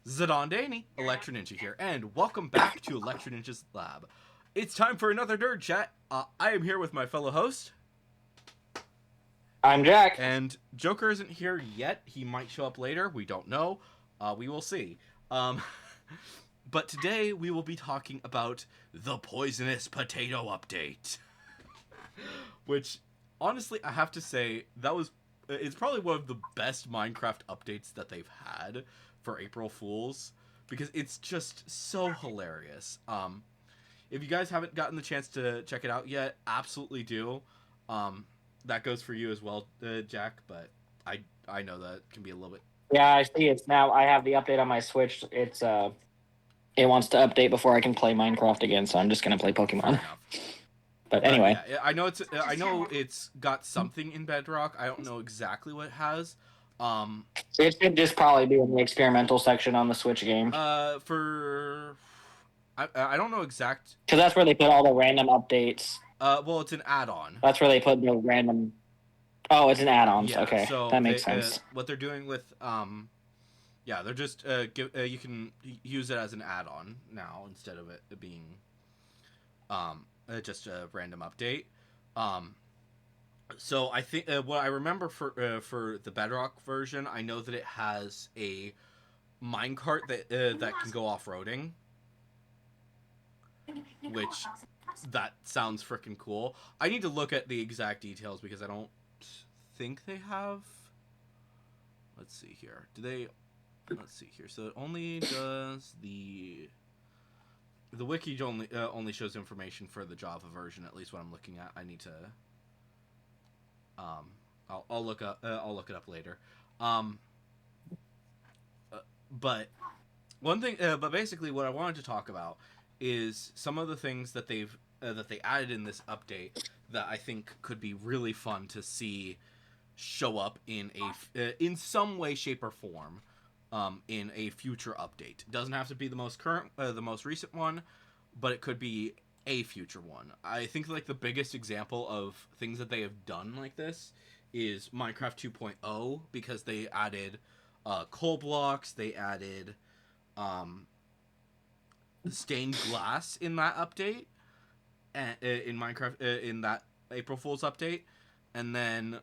Zidane Daney, Electro Ninja here, and welcome back to Electro Ninja's Lab. It's time for another nerd chat. I am here with my fellow host, I'm Jack. and Joker isn't here yet. He might show up later. We don't know. We will see. Um, but today we will be talking about the Poisonous Potato Update, which honestly I have to say that was it's probably one of the best Minecraft updates that they've had for April Fools because it's just so hilarious. If you guys haven't gotten the chance to check it out yet, absolutely do. Um, that goes for you as well, Jack. But I know that can be a little bit Yeah, I see it's now. I have the update on my Switch. It wants to update before I can play Minecraft again, so I'm just gonna play fair Pokemon. enough. But But anyway, yeah, I know it's got something in Bedrock. I don't know exactly what it has. Um, it should just probably be in the experimental section on the Switch game for I don't know exact. because that's where they put all the random updates. Well, it's an add-on. That's where they put the random. Oh, it's an add-ons. Yeah. Okay, So that makes they sense. what they're doing with yeah, they're just you can use it as an add-on now instead of it being just a random update. Um, so I think what I remember for the Bedrock version, I know that it has a minecart that can go off roading, which that sounds freaking cool. I need to look at the exact details because I don't think they have. Let's see here. Do they? Let's see here. So it only does the wiki only shows information for the Java version. At least what I'm looking at. I need to. Um, I'll look it up later. Um, but one thing, but basically, what I wanted to talk about is some of the things that they added in this update that I think could be really fun to see show up in some way, shape, or form in a future update. It doesn't have to be the most current, the most recent one, but it could be a future one. I think like the biggest example of things that they have done like this is Minecraft 2.0 because they added coal blocks, they added um, stained glass in that update, and in Minecraft in that April Fool's update, and then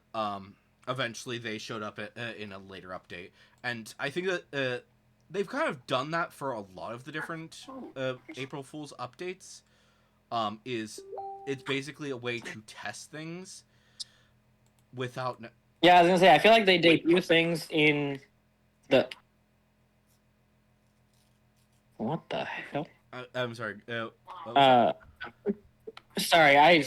eventually they showed up in a later update. And I think that they've kind of done that for a lot of the different April Fool's updates. Is it's basically a way to test things without. Yeah, I was gonna say I feel like they debut things in the. What the hell? I'm sorry. What was that? Uh, sorry,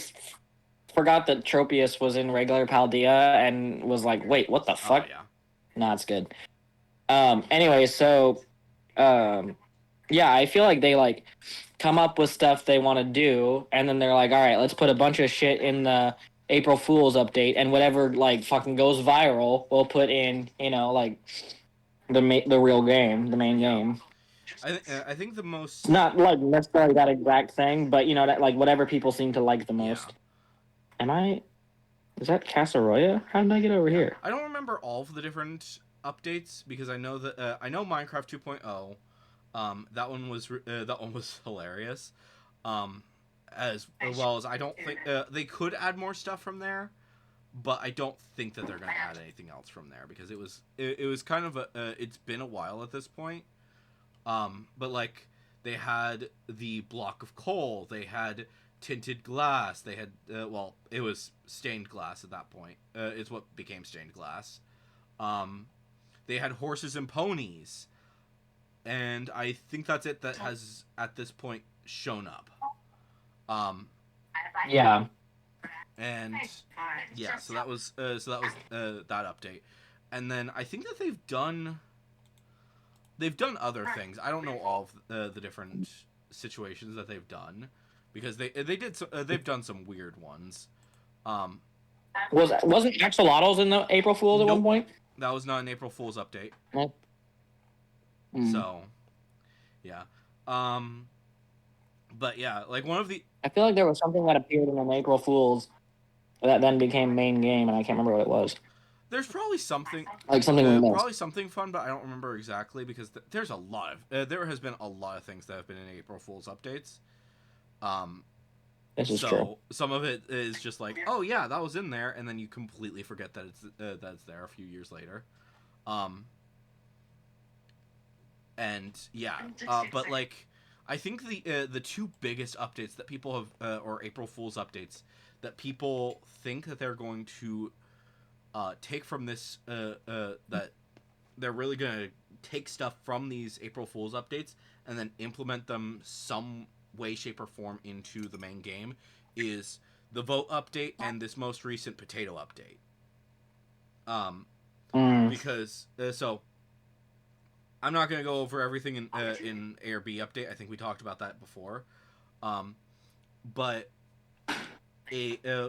forgot that Tropius was in regular Paldea and was like, wait, what the Oh fuck? yeah. Nah, it's good. Anyway, so um yeah, I feel like they like come up with stuff they want to do, and then they're like, all right, let's put a bunch of shit in the April Fool's update, and whatever like fucking goes viral, we'll put in, like the real game, the main Yeah. game. I think the most. Not like necessarily that exact thing, but that like whatever people seem to like the Yeah. most. Am I? Is that Casaroya? How did I get over Yeah, here? I don't remember all of the different updates because I know that I know Minecraft 2.0. That one was hilarious. Um, as well as I don't think they could add more stuff from there, but I don't think that they're gonna add anything else from there because it was kind of it's been a while at this point. But like they had the block of coal, they had tinted glass, they had well, it was stained glass at that point. It's what became stained glass. Um, they had horses and ponies, and I think that's it that has at this point shown up. Um, Yeah. and yeah, so that was that update, and then I think that they've done other things. I don't know all of the different situations that they've done because they've done some weird ones. Um, Wasn't Axolotls in the April Fools at one nope, point? that was not an April Fool's update. Mm. So yeah, um, but yeah, like one of the I feel like there was something that appeared in an April Fools that then became main game, and I can't remember what it was. There's probably something, Like something we missed. probably something fun, but I don't remember exactly because there's a lot of there has been a lot of things that have been in April Fool's updates. Um, This is true. so some of it is just like, oh yeah, that was in there, and then you completely forget that it's there a few years later. Um, and yeah, but like, I think the two biggest updates that people have, or April Fool's updates that people think that they're going to take from this, that they're really gonna take stuff from these April Fool's updates and then implement them some way, shape, or form into the main game is the vote update and this most recent potato update. Because so I'm not gonna go over everything in A or B update. I think we talked about that before. But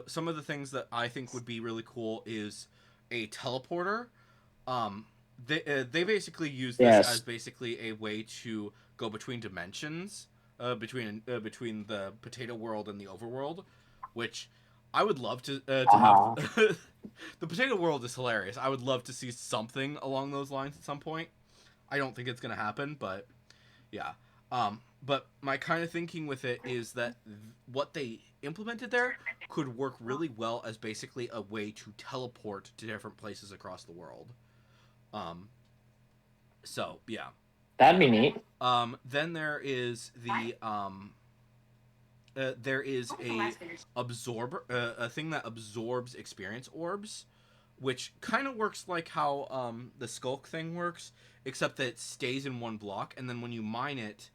some of the things that I think would be really cool is a teleporter. They basically use this as basically a way to go between dimensions, between the potato world and the overworld, which I would love to have. The potato world is hilarious. I would love to see something along those lines at some point. I don't think it's gonna happen, but yeah. But my kind of thinking with it is that what they implemented there could work really well as basically a way to teleport to different places across the world. So yeah, that'd be neat. Then there is there is a absorber, a thing that absorbs experience orbs, which kind of works like how the skulk thing works, except that it stays in one block, and then when you mine it,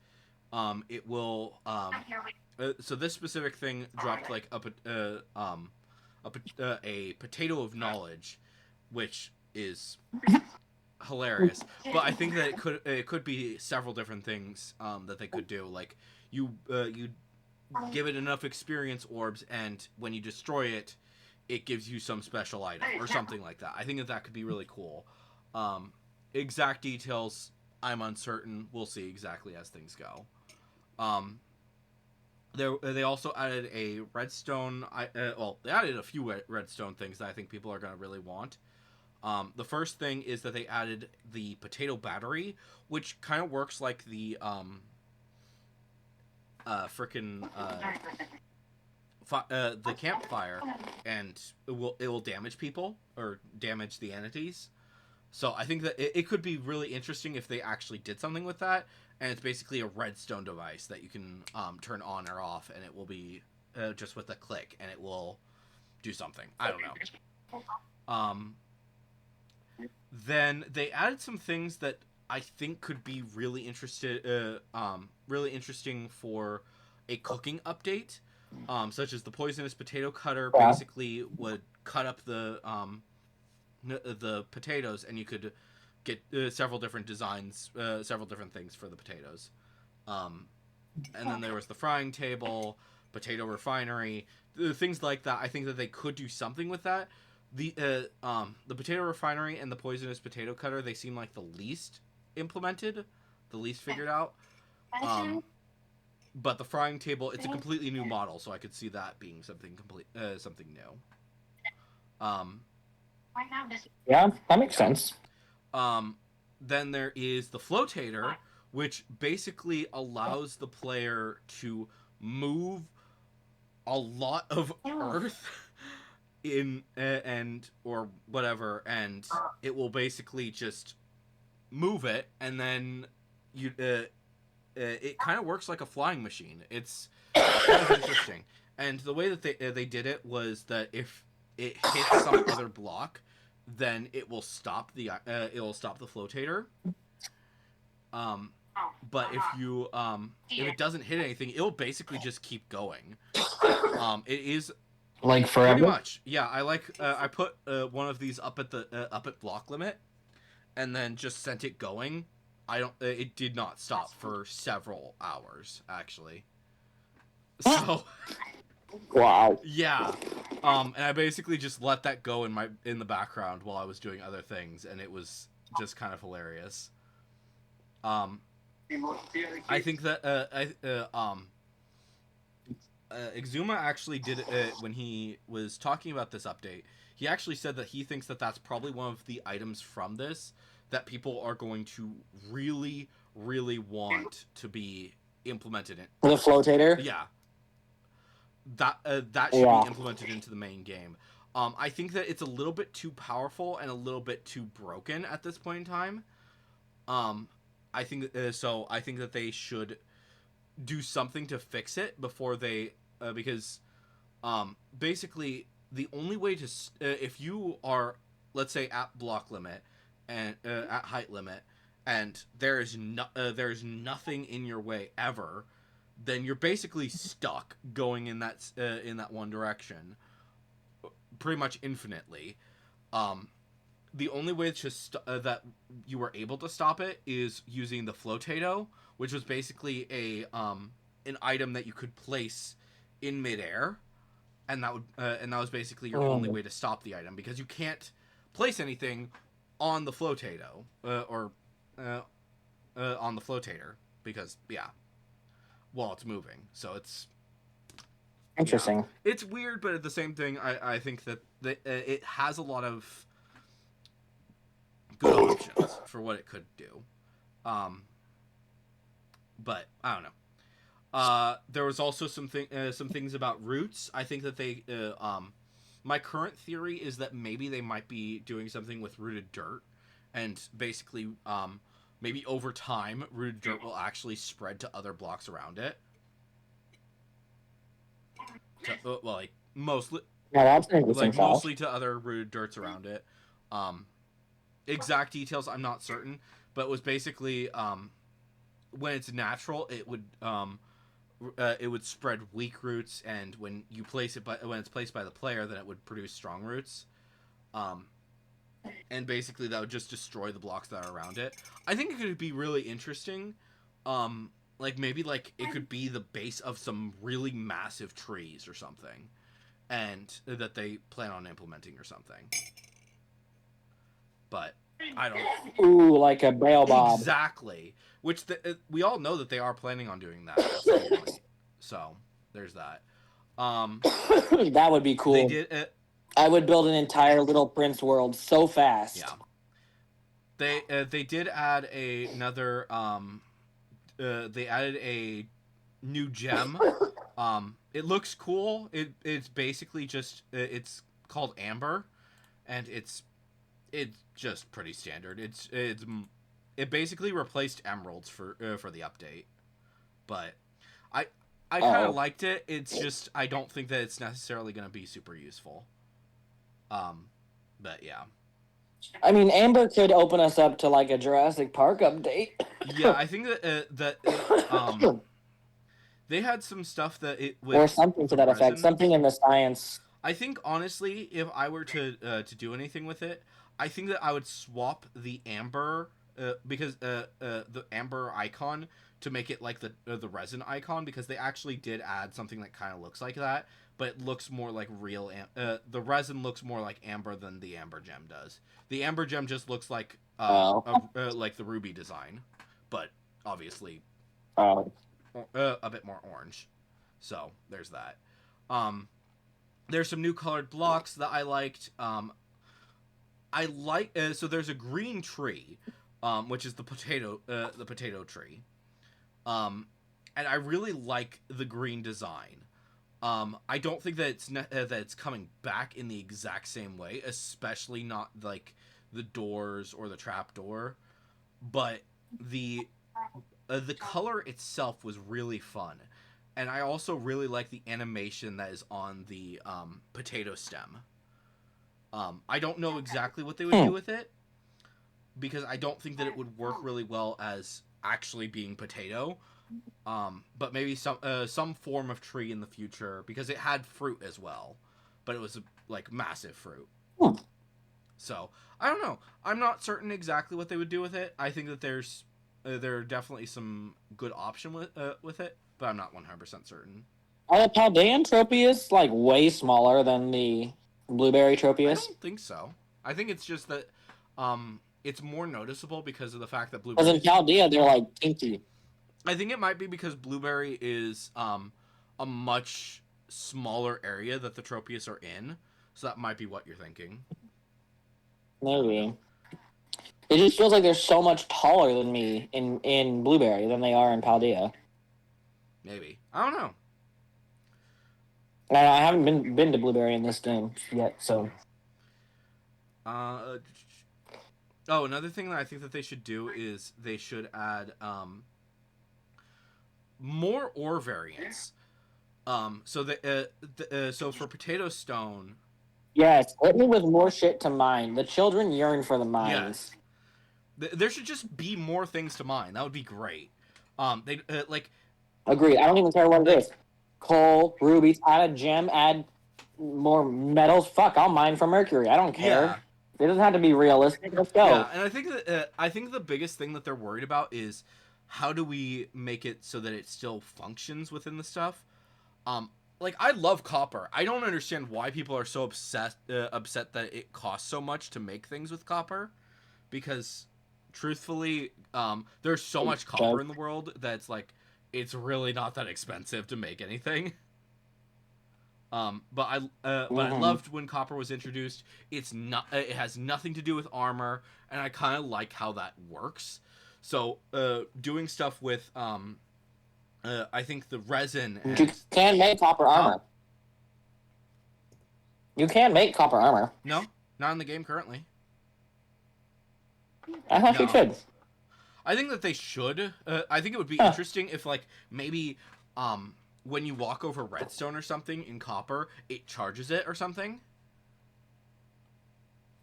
it will. So this specific thing dropped like a potato of knowledge, which is hilarious. But I think that it could be several different things that they could do. Like you give it enough experience orbs, and when you destroy it, it gives you some special item or something like that. I think that could be really cool. Exact details, I'm uncertain. We'll see exactly as things go. They also added a redstone. They added a few redstone things that I think people are going to really want. The first thing is that they added the potato battery, which kind of works like the the campfire, and it will damage people or damage the entities. So I think that it could be really interesting if they actually did something with that, and it's basically a redstone device that you can turn on or off, and it will be just with a click, and it will do something. I don't know. Then they added some things that I think could be really really interesting for a cooking update, such as the poisonous potato cutter. Basically, would cut up the potatoes, and you could get several different designs, several different things for the potatoes. And then there was the frying table, potato refinery, things like that. I think that they could do something with that. The potato refinery and the poisonous potato cutter, they seem like the least implemented, the least figured out. But the frying table, it's a completely new model, so I could see that being something new. Yeah, that makes sense. Then there is the flotator, which basically allows the player to move a lot of earth in and or whatever, and it will basically just move it, and then you it kind of works like a flying machine. It's kind of interesting, and the way that they did it was that if it hits some other block, then it will stop the flotator. But if it doesn't hit anything, it'll basically just keep going. It is like forever. Pretty much, yeah. I put one of these up at block limit, and then just sent it going. It did not stop for several hours actually. So. Wow. Yeah. And I basically just let that go in the background while I was doing other things, and it was just kind of hilarious. I think that Exuma actually did when he was talking about this update. he actually said that he thinks that that's probably one of the items from this that people are going to really, really want to be implemented in. The flotator. Yeah, that should Yeah. be implemented into the main game. I think that it's a little bit too powerful and a little bit too broken at this point in time. Um, I think so. I think that they should do something to fix it before they because basically the only way to if you are, let's say, at block limit and at height limit, and there's nothing in your way ever, then you're basically stuck going in that one direction pretty much infinitely. um the only way to that you were able to stop it is using the flotato, which was basically an item that you could place in midair, and that was basically your only way to stop the item, because you can't place anything on the flotato or on the flotator, because while it's moving, so it's Interesting. it's weird, but at the same thing, I think that it has a lot of good options for what it could do. But I don't know. There was also some things about roots. I think that they my current theory is that maybe they might be doing something with rooted dirt, and basically maybe over time rooted dirt will actually spread to other blocks around it. Well, like mostly, Yeah, that's an interesting like thought. mostly to other rooted dirts around it. Exact details I'm not certain, but it was basically when it's natural, it would spread weak roots, and when you place it when it's placed by the player, then it would produce strong roots. And basically that would just destroy the blocks that are around it. I think it could be really interesting. Like maybe like it could be the base of some really massive trees or something, and that they plan on implementing or something. But I don't. Ooh, like a baobab. Exactly. Which we all know that they are planning on doing that at some point. So there's that. That would be cool. They did. I would build an entire Little Prince world so fast. Yeah. They did add another. They added a new gem. It looks cool. It's basically just it's called Amber, and it's just pretty standard. It basically replaced emeralds for the update, but I kind of liked it. It's just I don't think that it's necessarily going to be super useful. But yeah. I mean, Amber could open us up to like a Jurassic Park update. Yeah, I think that they had some stuff that it or something to that effect. Something in the science. I think honestly, if I were to do anything with it, I think that I would swap the amber because the amber icon to make it like the resin icon, because they actually did add something that kind of looks like that, but it looks more like real. The resin looks more like amber than the amber gem does. The amber gem just looks like like the ruby design, but obviously a bit more orange. So there's that. There's some new colored blocks that I liked. I like so there's a green tree, which is the potato tree, and I really like the green design. I don't think that it's coming back in the exact same way, especially not like the doors or the trap door, but the color itself was really fun, and I also really like the animation that is on the potato stem. I don't know exactly what they would do with it, because I don't think that it would work really well as actually being potato. But maybe some form of tree in the future, because it had fruit as well, but it was like massive fruit. So I don't know. I'm not certain exactly what they would do with it. I think that there are definitely some good option with it, but I'm not 100% certain. The Paldean Tropius like way smaller than the Blueberry Tropius? I don't think so. I think it's just that it's more noticeable because of the fact that Blueberry. Because in Chaldea they're like pinky. I think it might be because Blueberry is a much smaller area that the Tropius are in, So that might be what you're thinking. Maybe. It just feels like they're so much taller than me in Blueberry than they are in Paldea. Maybe. I don't know. And I haven't been to Blueberry in this game yet, so Uh, oh, another thing that I think that they should do is they should add more ore variants. So for Potato Stone, yes, hit me with more shit to mine. The children yearn for the mines. yes, there should just be more things to mine. That would be great. They like Agreed. I don't even care what it is. Coal, rubies, add a gem, add more metals. Fuck, I'll mine for mercury. I don't care. yeah, It doesn't have to be realistic. Let's go. yeah, and I think the biggest thing that they're worried about is how do we make it so that it still functions within the stuff. Like I love copper. I don't understand why people are so upset that it costs so much to make things with copper, because truthfully, there's so much copper in the world that's like it's really not that expensive to make anything. But I loved when copper was introduced. It's not. It has nothing to do with armor, and I kind of like how that works. So, doing stuff with I think the resin. You can make copper armor. You can make copper armor. No, not in the game currently. I thought you could. I think that they should. I think it would be interesting if, like, maybe when you walk over redstone or something in copper, it charges it or something.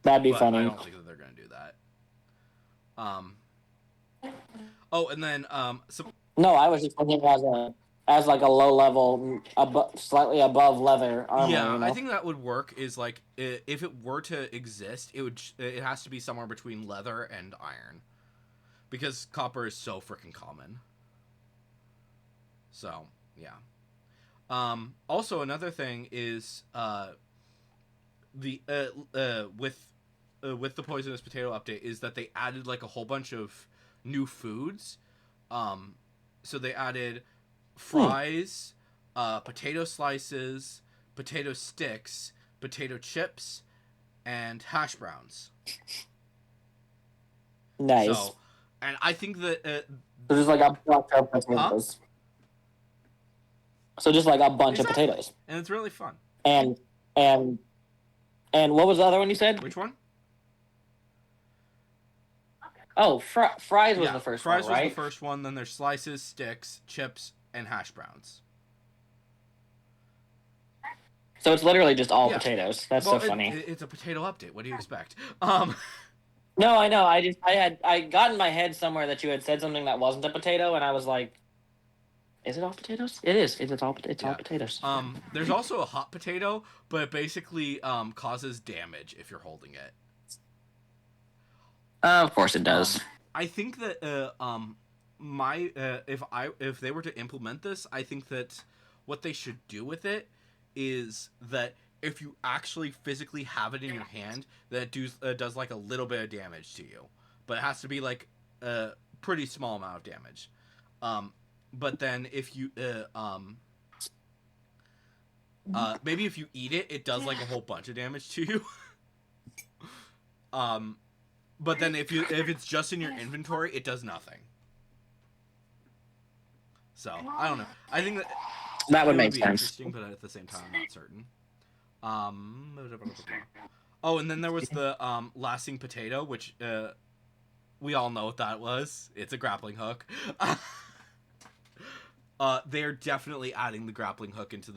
That'd be funny. I don't think that they're gonna do that. Oh, and then No, I was just thinking as like a low level, slightly above leather armor. Yeah, you know? I think that would work. Is like if it were to exist, it has to be somewhere between leather and iron, because copper is so freaking common. So yeah. Also, another thing is with the poisonous potato update is that they added like a whole bunch of new foods. So they added fries, potato slices, potato sticks, potato chips, and hash browns. Nice. So, and I think that there's like a bunch of potatoes. Huh? So just like a bunch of potatoes. And it's really fun. And what was the other one you said? Which one? Oh, fries was the first one, right? Fries was the first one. Then there's slices, sticks, chips, and hash browns. So it's literally just all potatoes. That's so funny. It's a potato update. What do you expect? No, I know. I got in my head somewhere that you had said something that wasn't a potato, and I was like, is it all potatoes? It is. It's all potatoes. There's also a hot potato, but it basically causes damage if you're holding it. Of course it does. I think that if they were to implement this, I think that what they should do with it is that if you actually physically have it in your hand, that it does like a little bit of damage to you, but it has to be like a pretty small amount of damage. But then if you maybe if you eat it, it does like a whole bunch of damage to you. But then if it's just in your inventory, it does nothing. So I don't know. I think that would make be sense. Interesting, but at the same time, I'm not certain. Oh, and then there was the lasting potato, which we all know what that was. It's a grappling hook. They're definitely adding the grappling hook into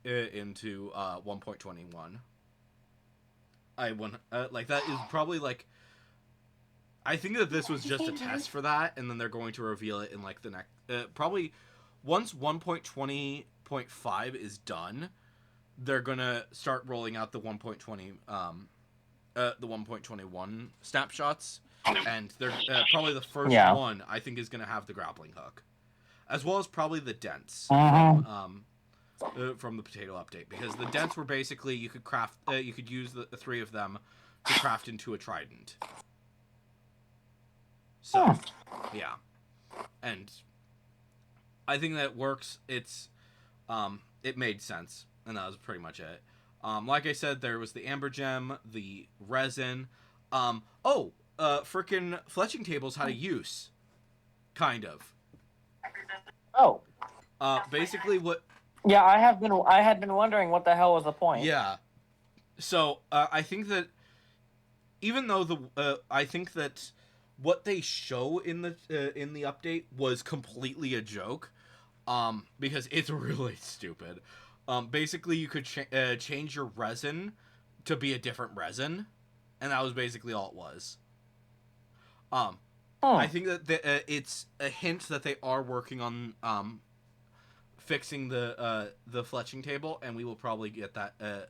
1.21. Like that is probably like. I think that this was just a test for that, and then they're going to reveal it in like the next probably once 1.20.5 is done, they're gonna start rolling out the 1.20 the 1.21 snapshots, and they're probably the first one I think is gonna have the grappling hook, as well as probably the dents from the potato update, because the dents were basically you could use the three of them to craft into a trident. So, yeah, and I think that works. It's, it made sense, and that was pretty much it. Like I said, there was the amber gem, the resin. Freaking fletching tables had a use, kind of. Oh, Basically, what? yeah. I had been wondering what the hell was the point. Yeah. So I think that even though I think that what they show in the update was completely a joke, because it's really stupid. Basically, you could change your resin to be a different resin, and that was basically all it was. Um, I Hmm. think that it's a hint that they are working on fixing the fletching table, and we will probably get that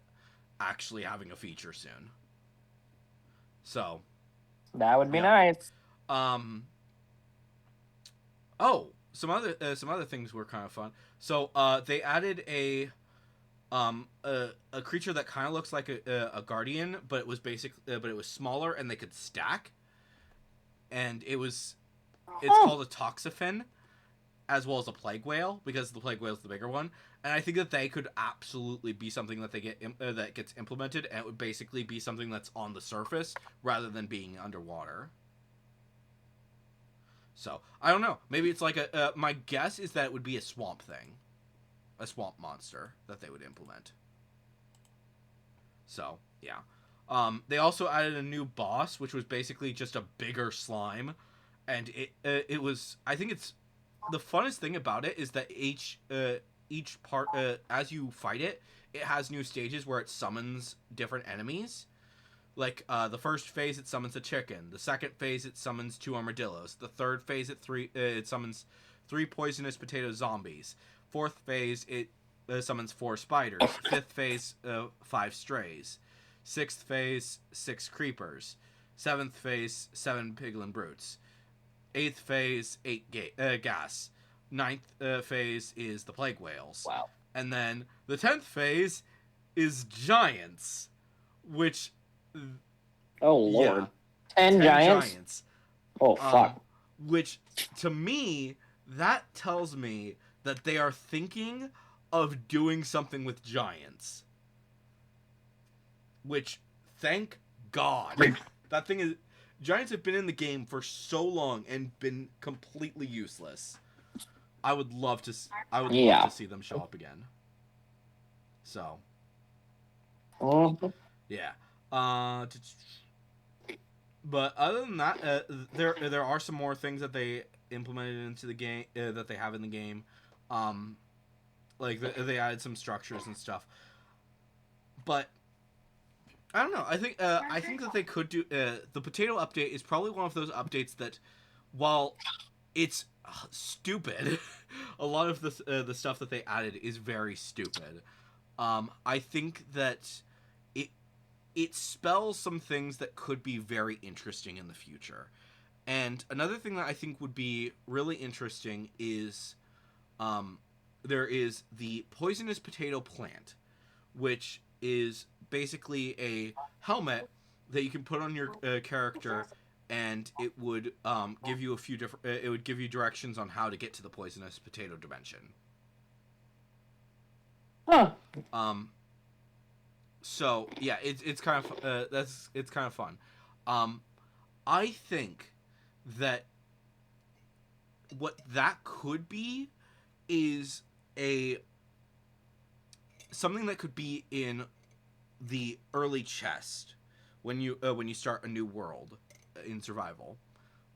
actually having a feature soon. So, That would be yeah. nice. Um. Oh, some other things were kind of fun. So, they added a creature that kind of looks like a guardian, but it was but it was smaller, and they could stack. And it's Hmm. called a toxophene, as well as a plague whale, because the plague whale is the bigger one. And I think that they could absolutely be something that that gets implemented, and it would basically be something that's on the surface rather than being underwater. So I don't know. Maybe it's like a. My guess is that it would be a swamp thing, a swamp monster that they would implement. So yeah. They also added a new boss, which was basically just a bigger slime, and it was. I think it's the funnest thing about it is that each part as you fight it, it has new stages where it summons different enemies. Like the first phase, it summons a chicken. The second phase, it summons two armadillos. The third phase, it summons three poisonous potato zombies. Fourth phase, it summons four spiders. Fifth phase, five strays. Sixth phase, six creepers. Seventh phase, seven piglin brutes. Eighth phase, gas. Ninth phase is the plague whales. Wow. And then the 10th phase is giants, which Oh yeah, Lord. 10 10 giants? giants. Oh Um, fuck. which to me, that tells me that they are thinking of doing something with giants. Which, thank God. That thing is. Giants have been in the game for so long and been completely useless. I would love to. I would love Yeah. to see them show up again. So Mhm. yeah. Uh, but other than that, there are some more things that they implemented into the game that they have in the game. Um, like they added some structures and stuff. But I don't know. I think that they could do the potato update is probably one of those updates that, while it's stupid, a lot of the stuff that they added is very stupid. I think that it it spells some things that could be very interesting in the future. And another thing that I think would be really interesting is um, there is the poisonous potato plant, which is basically a helmet that you can put on your character, and it would give you a few different. It would give you directions on how to get to the poisonous potato dimension. Huh. Um, so yeah, it's kind of it's kind of fun. Um, I think that what that could be is a something that could be in the early chest when you start a new world in survival.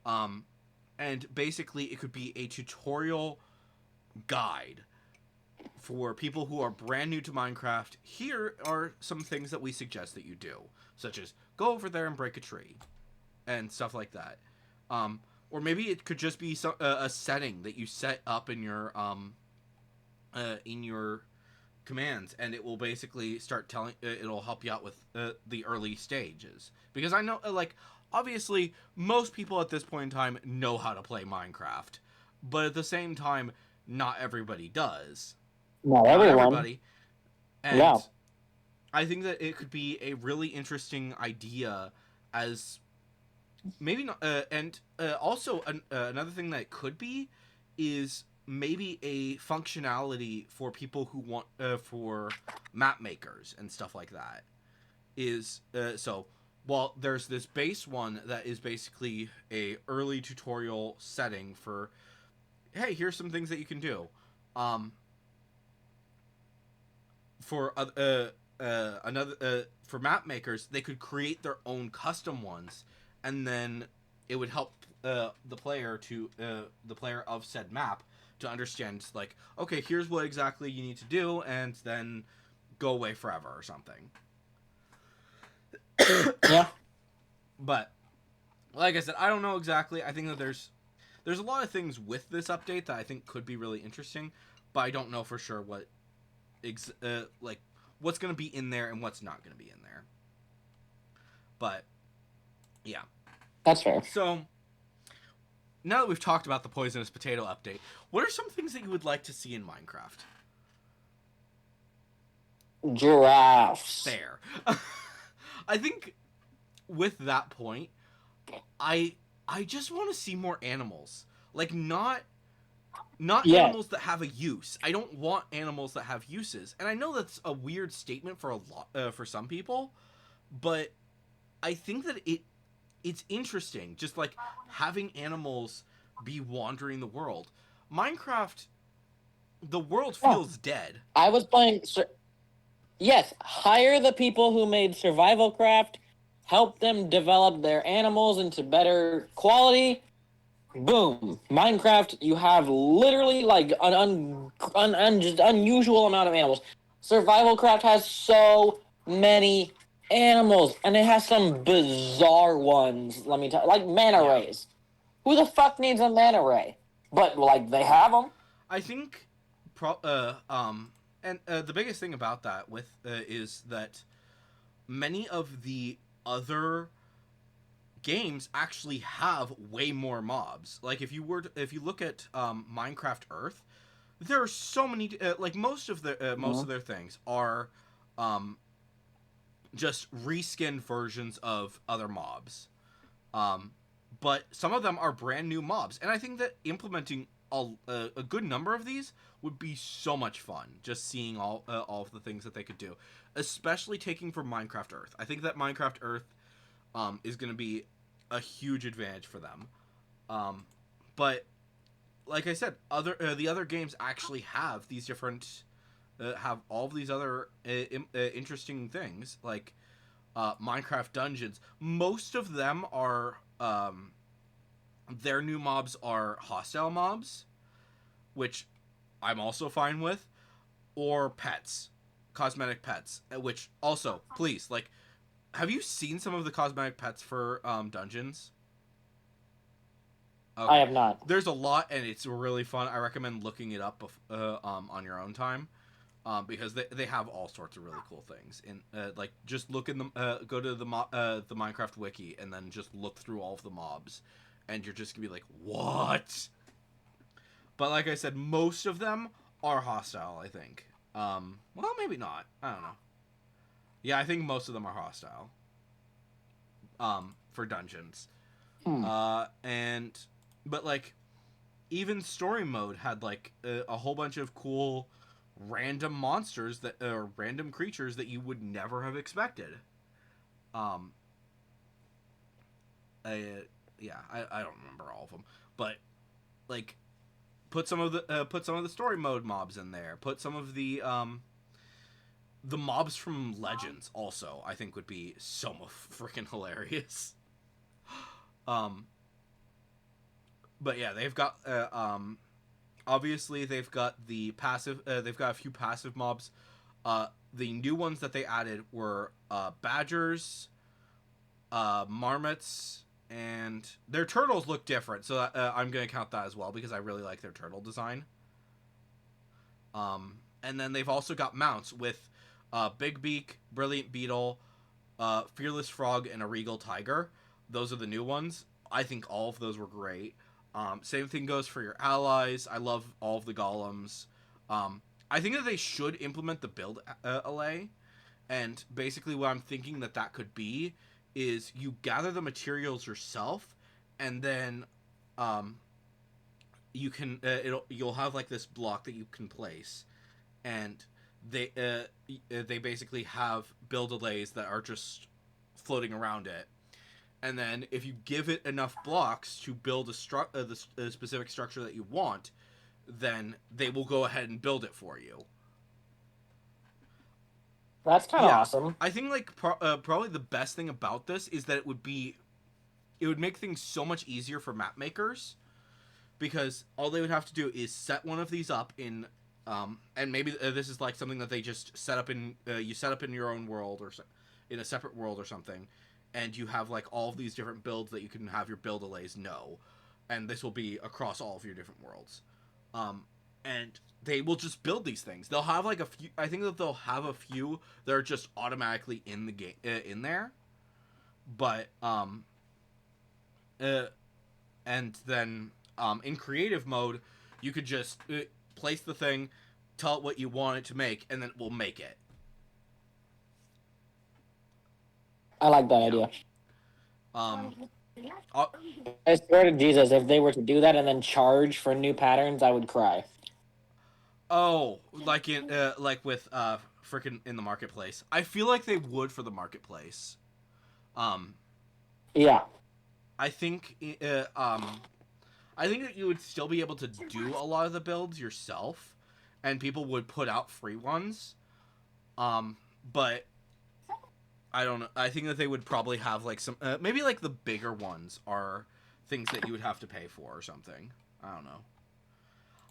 Um, and basically, it could be a tutorial guide for people who are brand new to Minecraft. Here are some things that we suggest that you do, such as go over there and break a tree, and stuff like that. Or maybe it could just be a setting that you set up in your commands, and it will basically start telling. It'll help you out with the early stages, because I know like obviously most people at this point in time know how to play Minecraft, but at the same time, not everybody does. Not Not everyone. everybody, and Yeah. I think that it could be a really interesting idea as maybe not and also another thing that it could be is maybe a functionality for people who want for map makers and stuff like that is so well there's this base one that is basically a early tutorial setting for hey here's some things that you can do um for another for map makers they could create their own custom ones and then it would help the player of said map to understand like okay here's what exactly you need to do and then go away forever or something. Yeah. But like I said, I don't know exactly. I think that there's a lot of things with this update that I think could be really interesting, but I don't know for sure what like what's going to be in there and what's not going to be in there. But yeah. That's fair. So now that we've talked about the poisonous potato update, what are some things that you would like to see in Minecraft? Giraffes. Fair. I think with that point, I I just want to see more animals. Like not Yeah. animals that have a use. I don't want animals that have uses. And I know that's a weird statement for a lot for some people, but I think that it's interesting just like having animals be wandering the world. Minecraft the world Yeah. feels dead. I was playing. Yes, hire the people who made Survival Craft, help them develop their animals into better quality. Boom, Minecraft. You have literally like just unusual amount of animals. Survival Craft has so many animals, and it has some bizarre ones. Let me tell, like manta Yeah. rays. Who the fuck needs a manta ray? But like they have them. I think and the biggest thing about that with is that many of the other games actually have way more mobs. Like if you look at Minecraft Earth, there are so many like most of their things are um, just reskinned versions of other mobs. Um, but some of them are brand new mobs, and I think that implementing a good number of these would be so much fun. Just seeing all of the things that they could do, especially taking from Minecraft Earth. I think that Minecraft Earth is going to be a huge advantage for them. But like I said, the other games actually have these different have all of these other interesting things like Minecraft dungeons. Most of them are their new mobs are hostile mobs, which I'm also fine with, or pets, cosmetic pets, which also please like have you seen some of the cosmetic pets for dungeons? I Okay. have not. There's a lot and it's really fun. I recommend looking it up on your own time. Because they have all sorts of really cool things. In like just look in go to the Minecraft wiki and then just look through all of the mobs, and you're just gonna be like, what? But like I said, most of them are hostile. I think. Well, maybe not. I don't know. Yeah, I think most of them are hostile. For dungeons. Hmm. And but like even story mode had like a whole bunch of cool random monsters that random creatures that you would never have expected. Um, yeah, I don't remember all of them, but like put some of the story mode mobs in there. Put some of the mobs from Legends also. I think would be so freaking hilarious. Um, but yeah, they've got obviously they've got the passive they've got a few passive mobs. The new ones that they added were badgers, marmots, and their turtles look different, so I'm gonna count that as well because I really like their turtle design. And then they've also got mounts with Big Beak, Brilliant Beetle, Fearless Frog, and a Regal Tiger. Those are the new ones. I think all of those were great. Same thing goes for your allies. I love all of the golems. I think that they should implement the build allay. And basically, what I'm thinking that that could be is you gather the materials yourself, and then you can you'll have like this block that you can place, and they basically have build delays that are just floating around it. And then if you give it enough blocks to build the specific structure that you want, then they will go ahead and build it for you. That's kind of Yeah, awesome. I think like probably the best thing about this is that it would make things so much easier for map makers, because all they would have to do is set one of these up in and maybe this is like something that they just set up in you set up in your own world, or in a separate world or something, and you have like all of these different builds that you can have your build delays know, and this will be across all of your different worlds. And they will just build these things. They'll have like a few. I think that they'll have a few that are just automatically in the game in there, but uh, and then in creative mode, you could just place the thing, tell it what you want it to make, and then it will make it. I like that Yeah. idea. Um. Uh, I swear to Jesus, if they were to do that and then charge for new patterns, I would cry. oh, like in like with freaking in the marketplace. I feel like they would for the marketplace. Um. Yeah. I think I think that you would still be able to do a lot of the builds yourself, and people would put out free ones. But I don't know. I think that they would probably have like some maybe like the bigger ones are things that you would have to pay for or something. I don't know.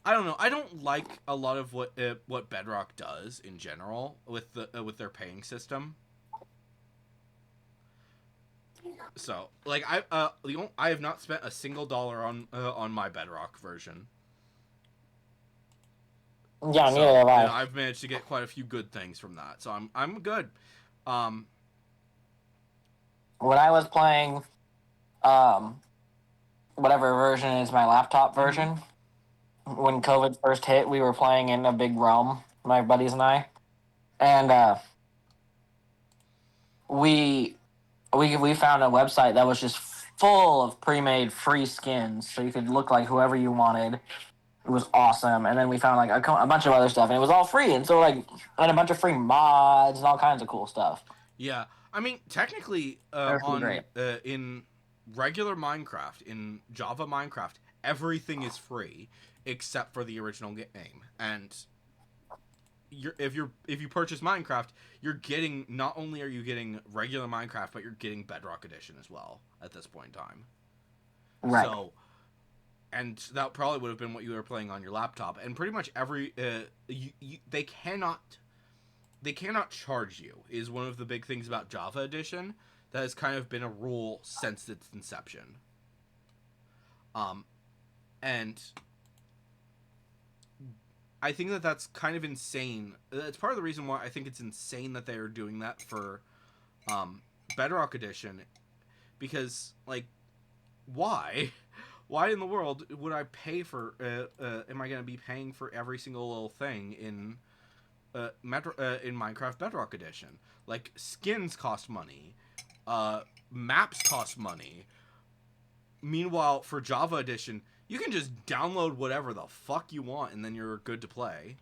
I don't know. I don't like a lot of what Bedrock does in general with their paying system. So like I have not spent a single dollar on my Bedrock version. Yeah, neither So have I. I've managed to get quite a few good things from that. So I'm good. Um, When I was playing, um, whatever version is my laptop mm-hmm. version, when COVID first hit, we were playing in a big realm, my buddies and I, and we we found a website that was just full of pre-made free skins, so you could look like whoever you wanted. It was awesome, and then we found like a bunch of other stuff, and it was all free, and so like and a bunch of free mods and all kinds of cool stuff. Yeah, I mean technically It was pretty on great. in regular Minecraft, in Java Minecraft, everything is free except for the original game. And if you purchase Minecraft, you're getting, not only are you getting regular Minecraft, but you're getting Bedrock Edition as well at this point in time. Right. So, and that probably would have been what you were playing on your laptop. And pretty much every they cannot charge you is one of the big things about Java Edition that has kind of been a rule since its inception. Um, and I think that that's kind of insane. It's part of the reason why I think it's insane that they are doing that for Bedrock Edition, because like, why? Why in the world would I pay for? Am I going to be paying for every single little thing in in Minecraft Bedrock Edition? Like skins cost money, maps cost money. Meanwhile, for Java Edition, you can just download whatever the fuck you want, and then you're good to play.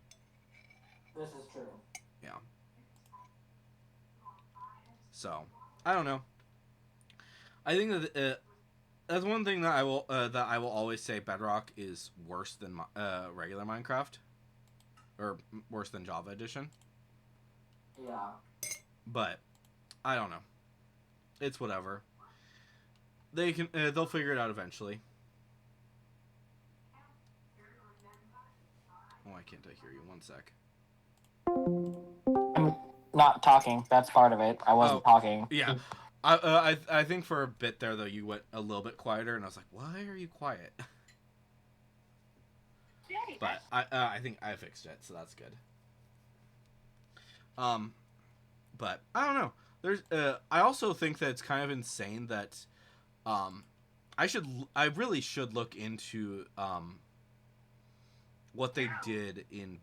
This is true. Yeah. So I don't know. I think that that's one thing that I will always say Bedrock is worse than regular Minecraft, or worse than Java Edition. Yeah. But I don't know. It's whatever. They'll figure it out eventually. Why can't I hear you? One sec. I'm not talking. That's part of it. I wasn't talking. Yeah. I think for a bit there though you went a little bit quieter, and I was like, why are you quiet? But I think I fixed it, so that's good. But I don't know. There's I also think that it's kind of insane that um I really should look into what they did in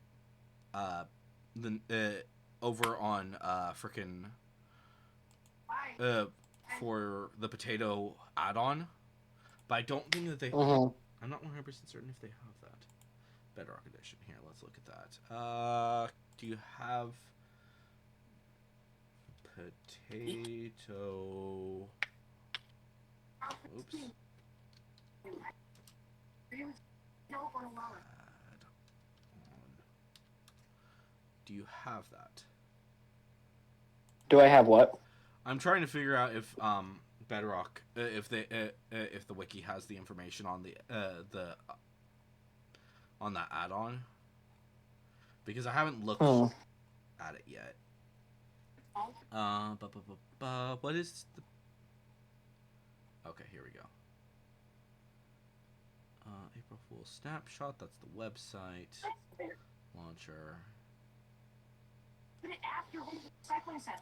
the over on frickin' uh for the potato add-on, but I don't think that they Mm-hmm. I'm not 100% certain if they have that. Bedrock Edition. Here, let's look at that. Do you have potato? Oops. Add on. Do you have that? Do I have what? I'm trying to figure out if Bedrock, if the wiki has the information on the on that add-on, because I haven't looked at it yet. What is the? Okay, here we go. April Fool's Snapshot. That's the website launcher.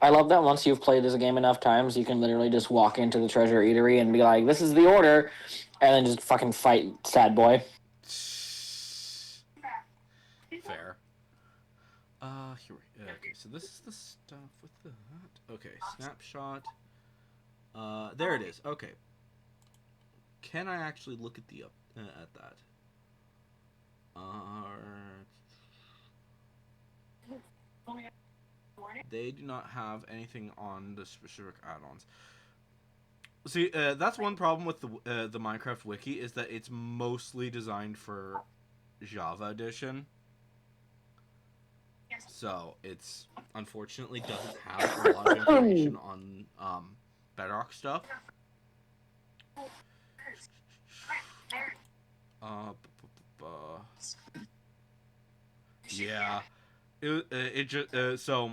I love that once you've played this game enough times, you can literally just walk into the Treasure Eatery and be like, "This is the order," and then just fucking fight Sad Boy. Fair. Here we okay, so this is the stuff with that. Okay, snapshot. There it is. Okay. Can I actually look at the at that? They do not have anything on the specific add-ons. See, that's one problem with the Minecraft wiki is that it's mostly designed for Java Edition. So it's unfortunately doesn't have a lot of information on Bedrock stuff. Yeah, it just so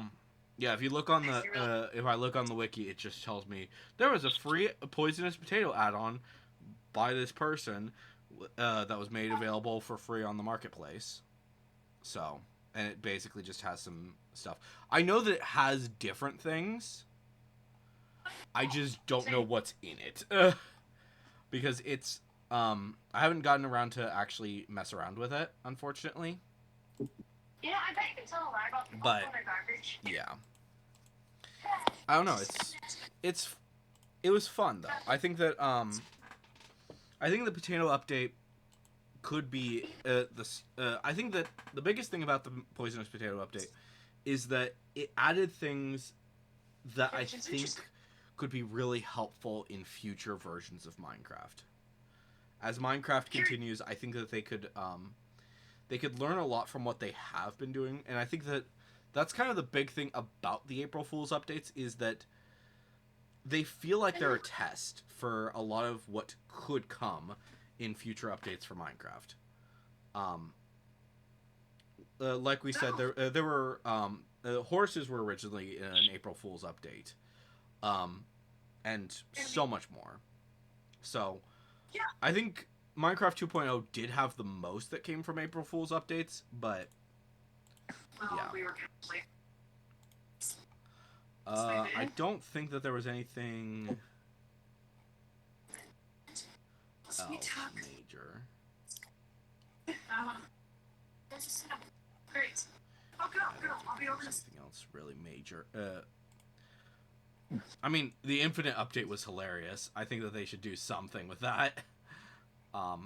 yeah. If you look on the if I look on the wiki, it just tells me there was a free poisonous potato add-on by this person that was made available for free on the marketplace. So, and it basically just has some stuff. I know that it has different things. I just don't know what's in it because it's I haven't gotten around to actually mess around with it, unfortunately. Yeah, I bet you can tell a lot about the But garbage. yeah, I don't know. It was fun though. I think that the potato update could be I think that the biggest thing about the poisonous potato update is that it added things that I think could be really helpful in future versions of Minecraft. As Minecraft continues, I think that they could learn a lot from what they have been doing, and I think that that's kind of the big thing about the April Fool's updates is that they feel like they're a test for a lot of what could come in future updates for Minecraft. Like we said, there were horses were originally in an April Fool's update, and so much more. So, I think Minecraft 2.0 did have the most that came from April Fool's updates, but yeah. I don't think that there was anything else major. Great. Oh, go. I'll be over this. Anything else really major? I mean, the Infinite update was hilarious. I think that they should do something with that. I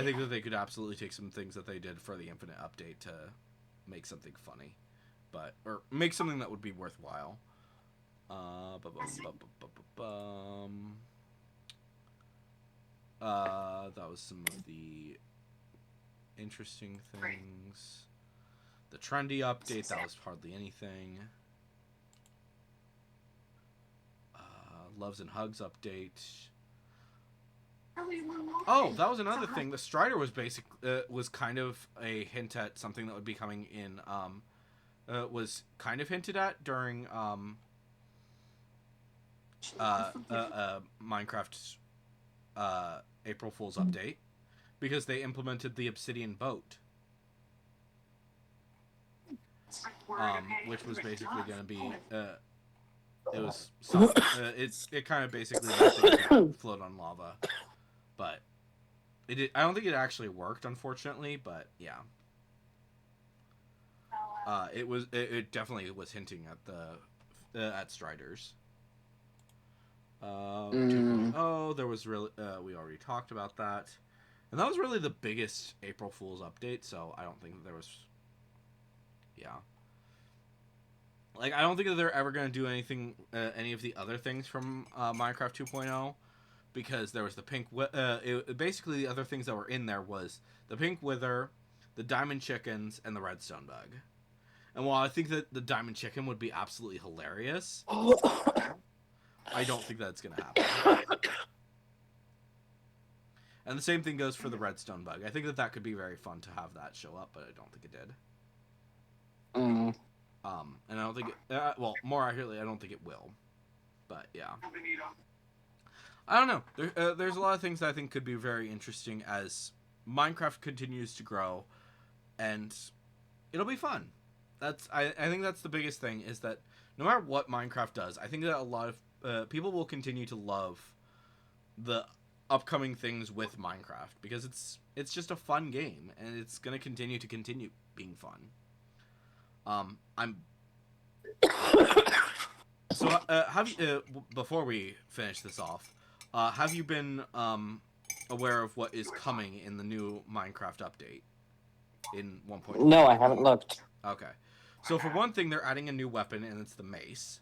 think that they could absolutely take some things that they did for the Infinite update to make something funny, or make something that would be worthwhile. That was some of the interesting things. The trendy update, that was hardly anything. Loves and Hugs update. Oh, that was another thing. The Strider was was kind of a hint at something that would be coming in. Was kind of hinted at during Minecraft's April Fool's update, because they implemented the Obsidian boat, which was basically going to be it was it kind of basically float on lava, but I don't think it actually worked, unfortunately. But yeah, it definitely was hinting at the at Striders. 2.0, there was really we already talked about that, and that was really the biggest April Fool's update. So I don't think that there was, yeah, like I don't think that they're ever gonna do anything, any of the other things from Minecraft 2.0, because there was the basically the other things that were in there was the pink wither, the diamond chickens, and the redstone bug. And while I think that the diamond chicken would be absolutely hilarious, I don't think that's going to happen. And the same thing goes for the redstone bug. I think that that could be very fun to have that show up, but I don't think it did. And I don't think it, well, more accurately, I don't think it will. But yeah, I don't know. There's a lot of things that I think could be very interesting as Minecraft continues to grow, and it'll be fun. I think that's the biggest thing, is that no matter what Minecraft does, I think that a lot of people will continue to love the upcoming things with Minecraft, because it's just a fun game, and it's gonna continue being fun. So have you before we finish this off, have you been aware of what is coming in the new Minecraft update in 1.4? No, I haven't looked. Okay. So for one thing, they're adding a new weapon, and it's the mace.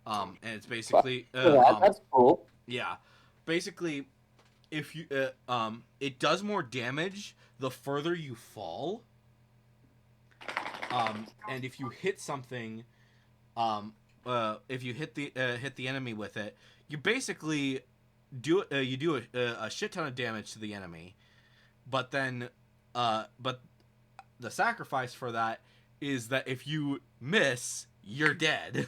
And it's basically that's cool. yeah, basically, if you it does more damage the further you fall. And if you hit something, if you hit the enemy with it, you basically do a shit ton of damage to the enemy, but then but the sacrifice for that is that if you miss, you're dead.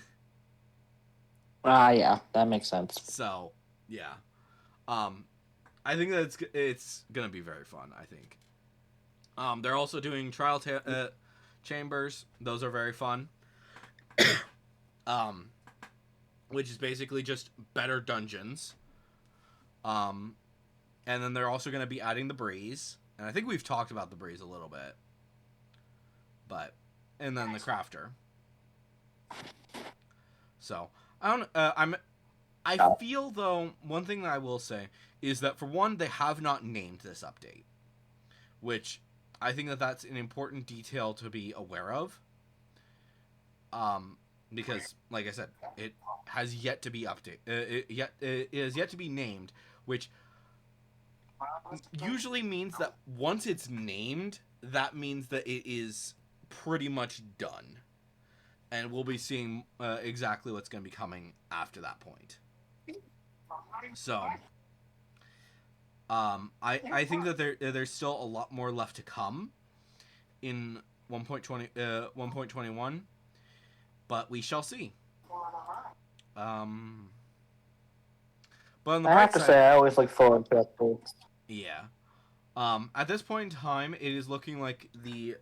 Yeah, that makes sense. So, yeah. I think that it's gonna be very fun, I think. They're also doing trial chambers. Those are very fun. Which is basically just better dungeons. And then they're also gonna be adding the breeze. And I think we've talked about the breeze a little bit. And then the crafter. So I feel though, one thing that I will say is that for one, they have not named this update, which I think that that's an important detail to be aware of. Because like I said, it has yet to be it is yet to be named, which usually means that once it's named, that means that it is pretty much done, and we'll be seeing exactly what's going to be coming after that point. So I think that there's still a lot more left to come in 1.21, but we shall see. But on the I have to say, I always look forward to updates. Yeah. At this point in time, it is looking like the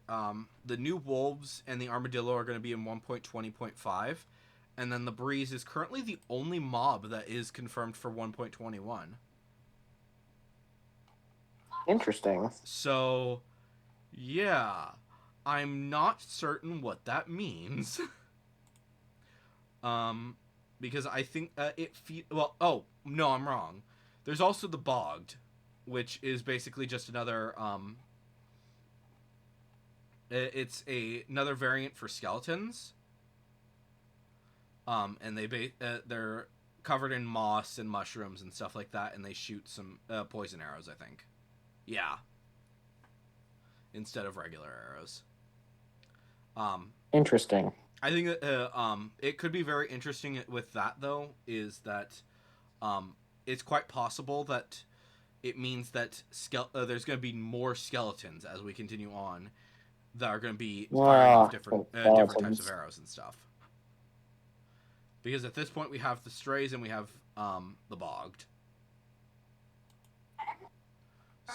new wolves and the armadillo are going to be in 1.20.5, and then the breeze is currently the only mob that is confirmed for 1.21. Interesting. So, yeah, I'm not certain what that means. Because I think oh no, I'm wrong. There's also the bogged, which is basically just another it's another variant for skeletons. And they're covered in moss and mushrooms and stuff like that, and they shoot some poison arrows, I think. Yeah. Instead of regular arrows. Interesting. I think that it could be very interesting with that, though, is that it's quite possible that it means that there's going to be more skeletons as we continue on that are going to be firing off different types of arrows and stuff. Because at this point we have the strays and we have the bogged.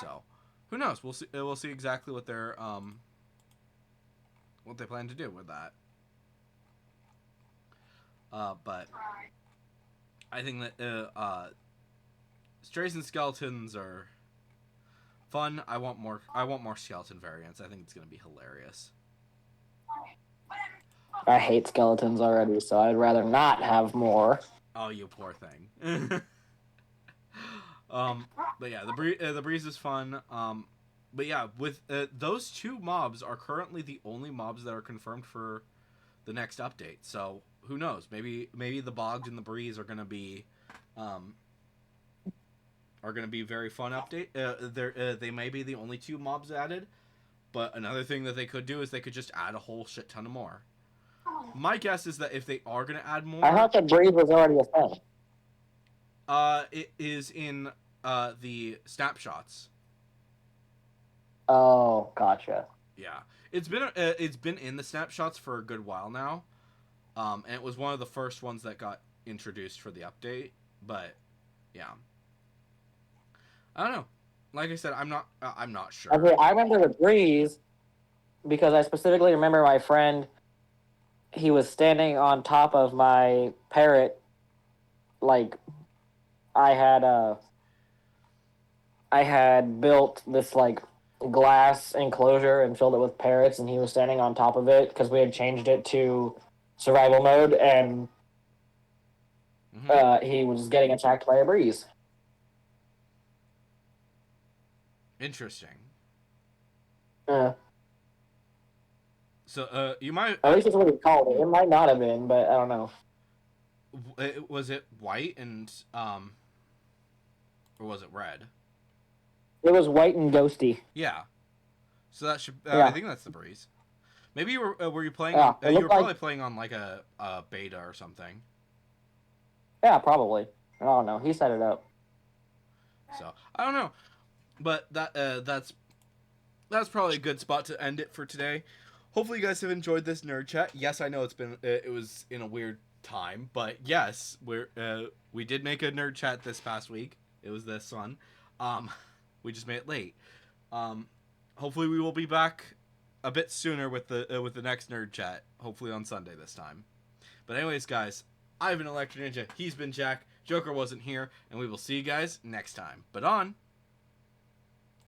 So, who knows? We'll see. We'll see exactly what they're what they plan to do with that. But I think that strays and skeletons are fun. I want more skeleton variants. I think it's gonna be hilarious. I hate skeletons already, so I'd rather not have more. Oh, you poor thing. But yeah, the breeze is fun. But yeah, with those two mobs are currently the only mobs that are confirmed for the next update. So who knows? Maybe the bogs and the breeze are gonna be very fun update. They may be the only two mobs added. But another thing that they could do is they could just add a whole shit ton of more. My guess is that if they are gonna add more, I thought the breeze was already a thing. it is in the snapshots. Oh, gotcha. Yeah, it's been in the snapshots for a good while now, and it was one of the first ones that got introduced for the update. But yeah, I don't know. Like I said, I'm not sure. Okay, I remember the breeze because I specifically remember my friend. He was standing on top of my parrot, like I had built this like glass enclosure and filled it with parrots, and he was standing on top of it because we had changed it to survival mode, and he was getting attacked by a breeze. Interesting. Uh, So you might at least that's what he called it. It might not have been, but I don't know. was it white and or was it red? It was white and ghosty. Yeah. So that should Yeah. I think that's the breeze. Maybe were you playing? Yeah, on, it you were looked like- probably playing on like a beta or something. Yeah, probably. I don't know. He set it up. So I don't know, but that's probably a good spot to end it for today. Hopefully you guys have enjoyed this nerd chat. Yes, I know it was in a weird time, but yes, we did make a nerd chat this past week. It was this one. We just made it late. Hopefully we will be back a bit sooner with the next nerd chat. Hopefully on Sunday this time. But anyways, guys, I've been Electro Ninja. He's been Jack. Joker wasn't here, and we will see you guys next time. But on.